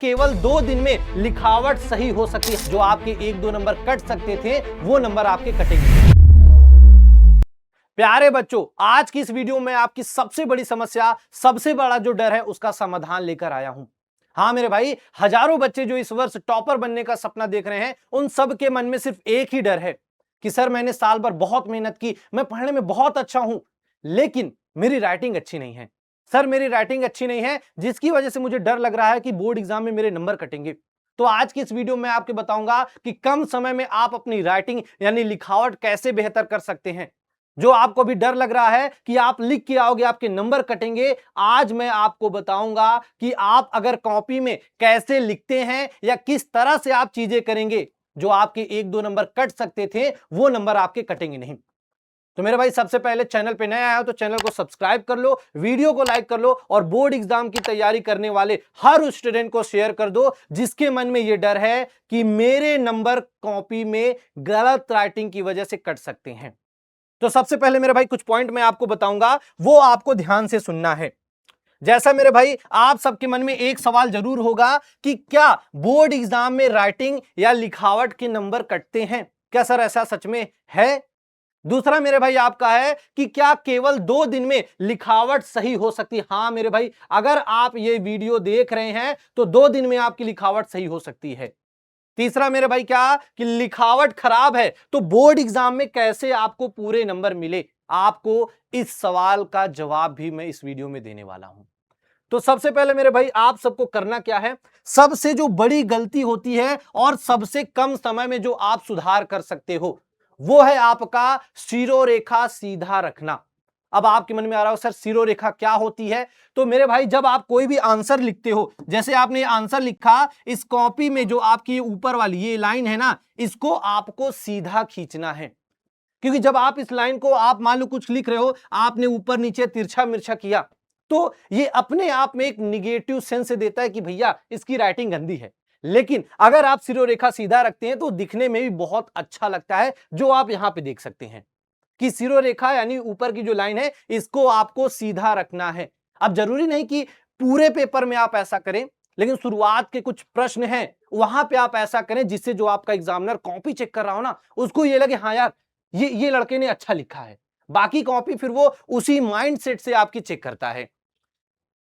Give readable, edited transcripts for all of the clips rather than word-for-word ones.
केवल 2 दिन में लिखावट सही हो सकती है। जो आपके 1-2 नंबर कट सकते थे वो नंबर आपके कटेंगे। प्यारे बच्चों, आज की इस वीडियो में आपकी सबसे बड़ी समस्या, सबसे बड़ा जो डर है उसका समाधान लेकर आया हूं। हाँ मेरे भाई, हजारों बच्चे जो इस वर्ष टॉपर बनने का सपना देख रहे हैं, उन सब के मन में सिर्फ एक ही डर है कि सर मैंने साल भर बहुत मेहनत की, मैं पढ़ने में बहुत अच्छा हूं, लेकिन मेरी राइटिंग अच्छी नहीं है। सर मेरी राइटिंग अच्छी नहीं है, जिसकी वजह से मुझे डर लग रहा है कि बोर्ड एग्जाम में मेरे नंबर कटेंगे। तो आज की इस वीडियो में आपको बताऊंगा कि कम समय में आप अपनी राइटिंग यानी लिखावट कैसे बेहतर कर सकते हैं। जो आपको भी डर लग रहा है कि आप लिख के आओगे आपके नंबर कटेंगे, आज मैं आपको बताऊंगा कि आप अगर कॉपी में कैसे लिखते हैं या किस तरह से आप चीजें करेंगे, जो आपके 1-2 नंबर कट सकते थे वो नंबर आपके कटेंगे नहीं। तो मेरे भाई, सबसे पहले चैनल पे नया आया हो तो चैनल को सब्सक्राइब कर लो, वीडियो को लाइक कर लो और बोर्ड एग्जाम की तैयारी करने वाले हर उस स्टूडेंट को शेयर कर दो जिसके मन में यह डर है कि मेरे नंबर कॉपी में गलत राइटिंग की वजह से कट सकते हैं। तो सबसे पहले मेरे भाई कुछ पॉइंट मैं आपको बताऊंगा, वो आपको ध्यान से सुनना है। जैसा मेरे भाई, आप सबके मन में एक सवाल जरूर होगा कि क्या बोर्ड एग्जाम में राइटिंग या लिखावट के नंबर कटते हैं? क्या सर ऐसा सच में है? दूसरा मेरे भाई आपका है कि क्या केवल 2 दिन में लिखावट सही हो सकती है? हाँ मेरे भाई, अगर आप ये वीडियो देख रहे हैं तो 2 दिन में आपकी लिखावट सही हो सकती है। तीसरा मेरे भाई क्या कि लिखावट खराब है तो बोर्ड एग्जाम में कैसे आपको पूरे नंबर मिले? आपको इस सवाल का जवाब भी मैं इस वीडियो में देने वाला हूं। तो सबसे पहले मेरे भाई, आप सबको करना क्या है, सबसे जो बड़ी गलती होती है और सबसे कम समय में जो आप सुधार कर सकते हो, वो है आपका शिरोरेखा सीधा रखना। अब आपके मन में आ रहा हो सर शिरोरेखा क्या होती है? तो मेरे भाई, जब आप कोई भी आंसर लिखते हो, जैसे आपने आंसर लिखा, इस कॉपी में जो आपकी ऊपर वाली ये लाइन है ना, इसको आपको सीधा खींचना है। क्योंकि जब आप इस लाइन को, आप मान लो कुछ लिख रहे हो, आपने ऊपर नीचे तिरछा मिर्छा किया, तो ये अपने आप में एक निगेटिव सेंस देता है कि भैया इसकी राइटिंग गंदी है। लेकिन अगर आप सिरोरेखा सीधा रखते हैं तो दिखने में भी बहुत अच्छा लगता है, जो आप यहां पे देख सकते हैं कि सिरोरेखा यानी ऊपर की जो लाइन है, इसको आपको सीधा रखना है। अब जरूरी नहीं कि पूरे पेपर में आप ऐसा करें, लेकिन शुरुआत के कुछ प्रश्न हैं वहां पे आप ऐसा करें जिससे जो आपका एग्जामिनर कॉपी चेक कर रहा हो ना, उसको ये लगे हाँ यार ये लड़के ने अच्छा लिखा है। बाकी कॉपी फिर वो उसी माइंडसेट से आपकी चेक करता है।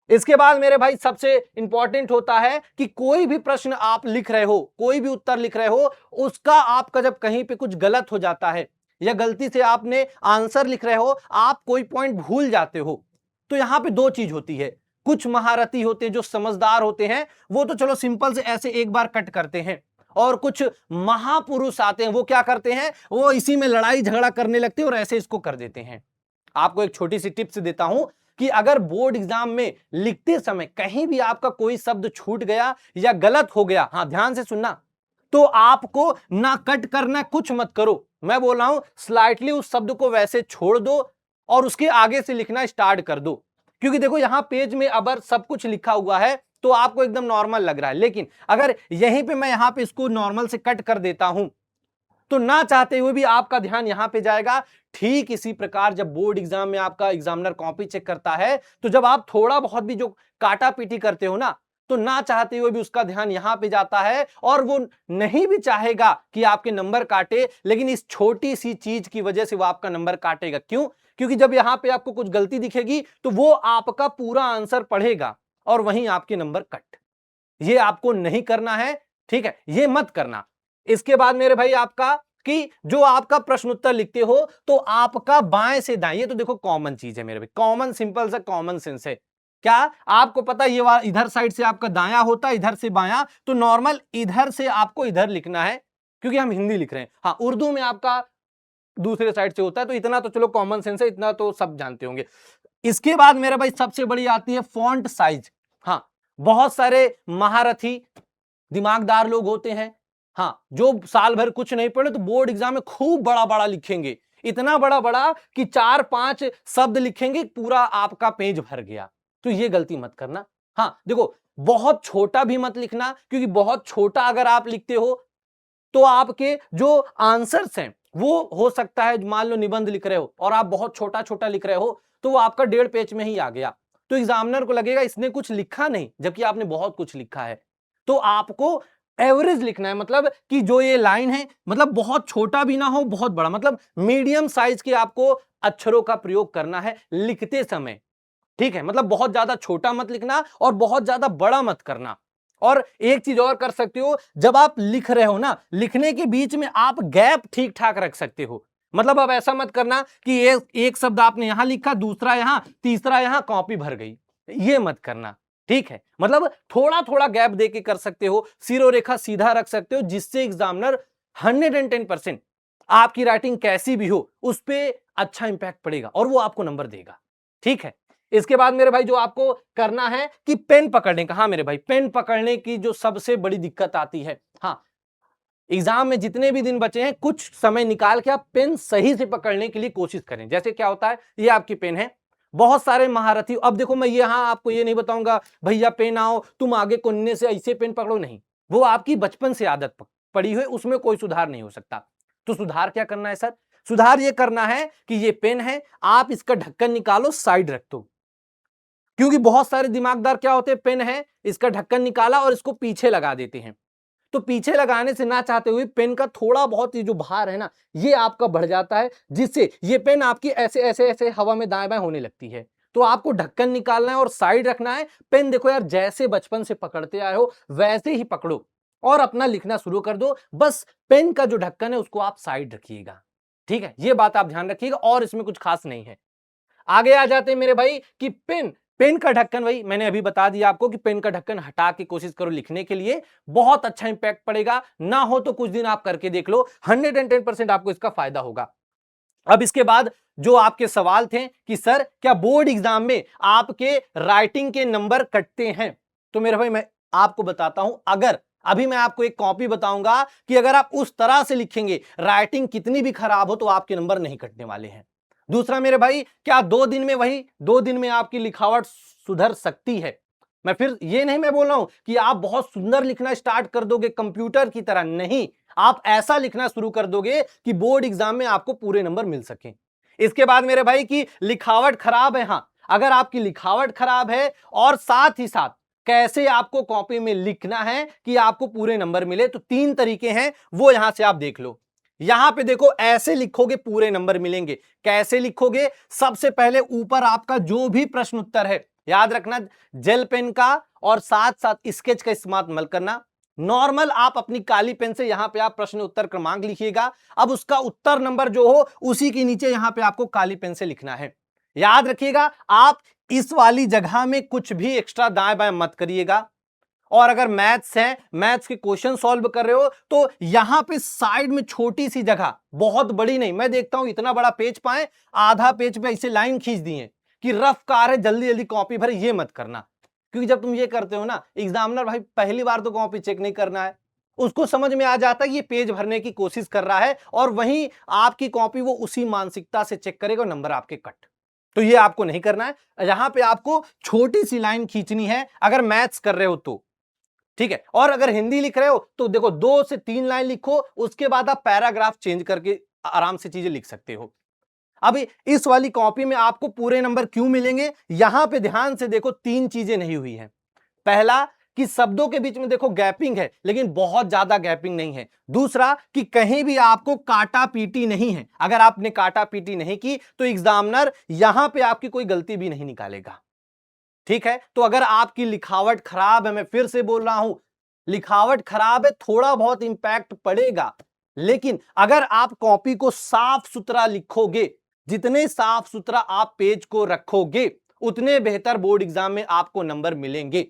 इसके बाद मेरे भाई, सबसे इंपॉर्टेंट होता है कि कोई भी प्रश्न आप लिख रहे हो, कोई भी उत्तर लिख रहे हो, उसका आपका जब कहीं पे कुछ गलत हो जाता है या गलती से आपने आंसर लिख रहे हो, आप कोई पॉइंट भूल जाते हो, तो यहां पे 2 चीज होती है। कुछ महारथी होते हैं, जो समझदार होते हैं, वो तो चलो सिंपल से ऐसे एक बार कट करते हैं, और कुछ महापुरुष आते हैं, वो क्या करते हैं, वो इसी में लड़ाई झगड़ा करने लगते हैं और ऐसे इसको कर देते हैं। आपको एक छोटी सी टिप्स देता हूं कि अगर बोर्ड एग्जाम में लिखते समय कहीं भी आपका कोई शब्द छूट गया या गलत हो गया, हाँ ध्यान से सुनना, तो आपको ना कट करना, कुछ मत करो। मैं बोल रहा हूं स्लाइटली उस शब्द को वैसे छोड़ दो और उसके आगे से लिखना स्टार्ट कर दो। क्योंकि देखो यहां पेज में अगर सब कुछ लिखा हुआ है तो आपको एकदम नॉर्मल लग रहा है, लेकिन अगर यहीं पे मैं यहां पे इसको नॉर्मल से कट कर देता हूं तो ना चाहते हुए भी आपका ध्यान यहां पे जाएगा। ठीक इसी प्रकार जब बोर्ड एग्जाम में आपका एग्जामिनर कॉपी चेक करता है, तो जब आप थोड़ा बहुत भी जो काटा पीटी करते हो ना, तो ना चाहते हुए भी उसका ध्यान यहां पे जाता है और वो नहीं भी चाहेगा कि आपके नंबर काटे, लेकिन इस छोटी सी चीज की वजह से वो आपका नंबर काटेगा। क्यों? क्योंकि जब यहां पे आपको कुछ गलती दिखेगी तो वो आपका पूरा आंसर पढ़ेगा और वहीं आपके नंबर कट। ये आपको नहीं करना है, ठीक है, ये मत करना। इसके बाद मेरे भाई आपका कि जो आपका प्रश्न उत्तर लिखते हो तो आपका बाएं से दाएं, ये तो देखो कॉमन चीज है मेरे भाई, कॉमन सिंपल सा कॉमन सेंस है। क्या आपको पता है ये इधर साइड से आपका दाया होता है, इधर से बायां, तो नॉर्मल इधर से आपको इधर लिखना है, क्योंकि हम हिंदी लिख रहे हैं। हाँ, उर्दू में आपका दूसरे साइड से होता है, तो इतना तो चलो कॉमन सेंस है, इतना तो सब जानते होंगे। इसके बाद मेरे भाई सबसे बड़ी आती है फॉन्ट साइज। हाँ, बहुत सारे महारथी दिमागदार लोग होते हैं, हाँ, जो साल भर कुछ नहीं पढ़े तो बोर्ड एग्जाम में खूब बड़ा बड़ा लिखेंगे, इतना बड़ा बड़ा कि 4-5 शब्द लिखेंगे, पूरा आपका पेज भर गया। तो ये गलती मत करना। हाँ देखो, बहुत छोटा भी मत लिखना, क्योंकि बहुत छोटा अगर आप लिखते हो तो आपके जो आंसर्स हैं वो हो सकता है, मान लो निबंध लिख रहे हो और आप बहुत छोटा छोटा लिख रहे हो, तो वो आपका 1.5 पेज में ही आ गया, तो एग्जामिनर को लगेगा इसने कुछ लिखा नहीं, जबकि आपने बहुत कुछ लिखा है। तो आपको एवरेज लिखना है, मतलब कि जो ये लाइन है, मतलब बहुत छोटा भी ना हो बहुत बड़ा, मतलब मीडियम साइज के आपको अक्षरों का प्रयोग करना है लिखते समय। ठीक है, मतलब बहुत ज्यादा छोटा मत लिखना और बहुत ज्यादा बड़ा मत करना। और एक चीज और कर सकते हो, जब आप लिख रहे हो ना, लिखने के बीच में आप गैप ठीक ठाक रख सकते हो। मतलब अब ऐसा मत करना कि एक शब्द आपने यहां लिखा, दूसरा यहां, तीसरा यहां, कॉपी भर गई, ये मत करना। ठीक है, मतलब थोड़ा थोड़ा गैप देके कर सकते हो, सिरोरेखा सीधा रख सकते हो, जिससे एग्जामिनर 110% आपकी राइटिंग कैसी भी हो उस पर अच्छा इंपैक्ट पड़ेगा और वो आपको नंबर देगा। ठीक है, इसके बाद मेरे भाई जो आपको करना है कि पेन पकड़ने का, हाँ मेरे भाई, पेन पकड़ने की जो सबसे बड़ी दिक्कत आती है, हाँ, एग्जाम में जितने भी दिन बचे हैं कुछ समय निकाल के आप पेन सही से पकड़ने के लिए कोशिश करें। जैसे क्या होता है, ये आपकी पेन है, बहुत सारे महारथी, अब देखो मैं यहाँ आपको ये नहीं बताऊंगा भैया पेन आओ तुम आगे कोने से ऐसे पेन पकड़ो, नहीं, वो आपकी बचपन से आदत पड़ी हुई, उसमें कोई सुधार नहीं हो सकता। तो सुधार क्या करना है सर? सुधार ये करना है कि ये पेन है, आप इसका ढक्कन निकालो, साइड रख दो। क्योंकि बहुत सारे दिमागदार क्या होते हैं, पेन है, इसका ढक्कन निकाला और इसको पीछे लगा देते हैं। तो पीछे लगाने से ना चाहते हुए पेन का थोड़ा बहुत ये जो भार है ना, ये आपका बढ़ जाता है, जिससे ये पेन आपकी ऐसे ऐसे ऐसे हवा में दाएं बाएं होने लगती है। तो आपको ढक्कन निकालना है और साइड रखना है। पेन देखो यार, जैसे बचपन से पकड़ते आए हो वैसे ही पकड़ो और अपना लिखना शुरू कर दो। बस पेन का जो ढक्कन है उसको आप साइड रखिएगा। ठीक है, ये बात आप ध्यान रखिएगा और इसमें कुछ खास नहीं है। आगे आ जाते हैं मेरे भाई कि पेन पेन का ढक्कन, भाई मैंने अभी बता दिया आपको कि पेन का ढक्कन हटा के कोशिश करो लिखने के लिए, बहुत अच्छा इंपैक्ट पड़ेगा। ना हो तो कुछ दिन आप करके देख लो, 110% आपको इसका फायदा होगा। अब इसके बाद जो आपके सवाल थे कि सर क्या बोर्ड एग्जाम में आपके राइटिंग के नंबर कटते हैं, तो मेरे भाई मैं आपको बताता हूं, अगर अभी मैं आपको एक कॉपी बताऊंगा कि अगर आप उस तरह से लिखेंगे, राइटिंग कितनी भी खराब हो तो आपके नंबर नहीं कटने वाले हैं। दूसरा मेरे भाई, क्या 2 दिन में वही 2 दिन में आपकी लिखावट सुधर सकती है? मैं फिर ये नहीं मैं बोल रहा हूं कि आप बहुत सुंदर लिखना स्टार्ट कर दोगे कंप्यूटर की तरह, नहीं, आप ऐसा लिखना शुरू कर दोगे कि बोर्ड एग्जाम में आपको पूरे नंबर मिल सके। इसके बाद मेरे भाई की लिखावट खराब है, हां, अगर आपकी लिखावट खराब है और साथ ही साथ कैसे आपको कॉपी में लिखना है कि आपको पूरे नंबर मिले, तो 3 तरीके हैं, वो यहां से आप देख लो। यहां पे देखो, ऐसे लिखोगे पूरे नंबर मिलेंगे। कैसे लिखोगे? सबसे पहले ऊपर आपका जो भी प्रश्न उत्तर है, याद रखना, जेल पेन का और साथ साथ स्केच का इस्तेमाल मत करना। नॉर्मल आप अपनी काली पेन से यहां पे आप प्रश्न उत्तर क्रमांक लिखिएगा। अब उसका उत्तर नंबर जो हो उसी के नीचे यहां पे आपको काली पेन से लिखना है। याद रखिएगा, आप इस वाली जगह में कुछ भी एक्स्ट्रा दाएं बाएं मत करिएगा। और अगर मैथ्स है, मैथ्स के क्वेश्चन सॉल्व कर रहे हो, तो यहां पे साइड में छोटी सी जगह, बहुत बड़ी नहीं, मैं देखता हूं इतना बड़ा पेज पाए, आधा पेज पे ऐसे लाइन खींच दिए कि रफ कार है, जल्दी जल्दी कॉपी भरे, ये मत करना। क्योंकि जब तुम ये करते हो ना, एग्जामिनर भाई पहली बार तो कॉपी चेक नहीं करना है, उसको समझ में आ जाता है ये पेज भरने की कोशिश कर रहा है, और वहीं आपकी कॉपी वो उसी मानसिकता से चेक करेगा, नंबर आपके कट। तो ये आपको नहीं करना है। यहां पे आपको छोटी सी लाइन खींचनी है अगर मैथ्स कर रहे हो तो। ठीक है, और अगर हिंदी लिख रहे हो तो देखो 2 से 3 लाइन लिखो, उसके बाद आप पैराग्राफ चेंज करके आराम से चीजें लिख सकते हो। अब इस वाली कॉपी में आपको पूरे नंबर क्यों मिलेंगे, यहां पे ध्यान से देखो, 3 चीजें नहीं हुई हैं। पहला कि शब्दों के बीच में देखो गैपिंग है, लेकिन बहुत ज्यादा गैपिंग नहीं है। दूसरा कि कहीं भी आपको काटा पीटी नहीं है, अगर आपने काटा पीटी नहीं की तो एग्जामिनर यहां पे आपकी कोई गलती भी नहीं निकालेगा। ठीक है, तो अगर आपकी लिखावट खराब है, मैं फिर से बोल रहा हूं, लिखावट खराब है, थोड़ा बहुत इंपैक्ट पड़ेगा, लेकिन अगर आप कॉपी को साफ सुथरा लिखोगे, जितने साफ सुथरा आप पेज को रखोगे, उतने बेहतर बोर्ड एग्जाम में आपको नंबर मिलेंगे।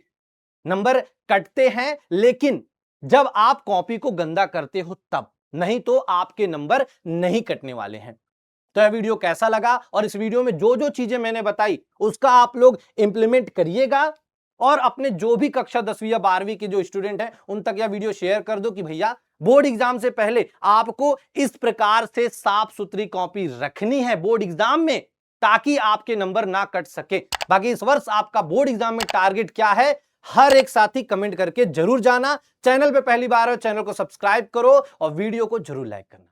नंबर कटते हैं लेकिन जब आप कॉपी को गंदा करते हो तब, नहीं तो आपके नंबर नहीं कटने वाले हैं। तो यह वीडियो कैसा लगा, और इस वीडियो में जो जो चीजें मैंने बताई उसका आप लोग इंप्लीमेंट करिएगा, और अपने जो भी कक्षा 10वीं या 12वीं के जो स्टूडेंट हैं उन तक यह वीडियो शेयर कर दो कि भैया बोर्ड एग्जाम से पहले आपको इस प्रकार से साफ सुथरी कॉपी रखनी है बोर्ड एग्जाम में, ताकि आपके नंबर ना कट सके। बाकी इस वर्ष आपका बोर्ड एग्जाम में टारगेट क्या है, हर एक साथी कमेंट करके जरूर जाना। चैनल पे पहली बार हो, चैनल को सब्सक्राइब करो और वीडियो को जरूर लाइक करना।